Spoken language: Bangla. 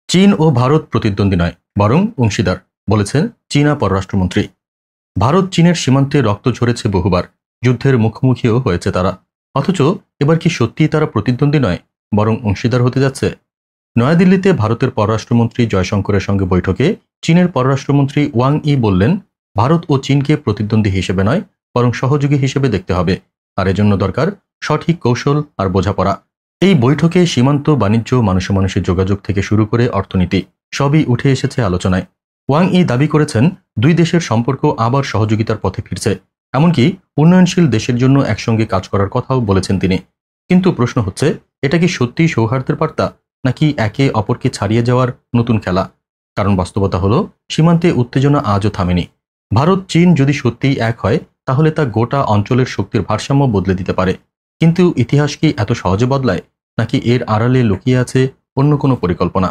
চীন ও ভারত প্রতিদ্বন্দ্বী নয়, বরং অংশীদার, বলেছেন চীনা পররাষ্ট্রমন্ত্রী। ভারত চীনের সীমান্তে রক্ত ঝরেছে বহুবার, যুদ্ধের মুখোমুখিও হয়েছে তারা। অথচ এবার কি সত্যিই তারা প্রতিদ্বন্দ্বী নয়, বরং অংশীদার হতে যাচ্ছে? নয়াদিল্লিতে ভারতের পররাষ্ট্রমন্ত্রী জয়শঙ্করের সঙ্গে বৈঠকে চীনের পররাষ্ট্রমন্ত্রী ওয়াং ই বললেন, ভারত ও চীনকে প্রতিদ্বন্দ্বী হিসেবে নয়, বরং সহযোগী হিসেবে দেখতে হবে। আর এজন্য দরকার সঠিক কৌশল আর বোঝাপড়া। এই বৈঠকে সীমান্ত, বাণিজ্য, মানুষে মানুষের যোগাযোগ থেকে শুরু করে অর্থনীতি সবই উঠে এসেছে আলোচনায়। ওয়াং ই দাবি করেছেন, দুই দেশের সম্পর্ক আবার সহযোগিতার পথে ফিরছে। এমনকি উন্নয়নশীল দেশের জন্য একসঙ্গে কাজ করার কথাও বলেছেন তিনি। কিন্তু প্রশ্ন হচ্ছে, এটা কি সত্যিই সৌহার্দ্যের বার্তা, নাকি একে অপরকে ছাড়িয়ে যাওয়ার নতুন খেলা? কারণ বাস্তবতা হলো, সীমান্তে উত্তেজনা আজও থামেনি। ভারত চীন যদি সত্যিই এক হয়, তাহলে তা গোটা অঞ্চলের শক্তির ভারসাম্য বদলে দিতে পারে। কিন্তু ইতিহাস কি এত সহজে বদলায়, নাকি এর আড়ালে লুকিয়ে আছে অন্য কোনো পরিকল্পনা?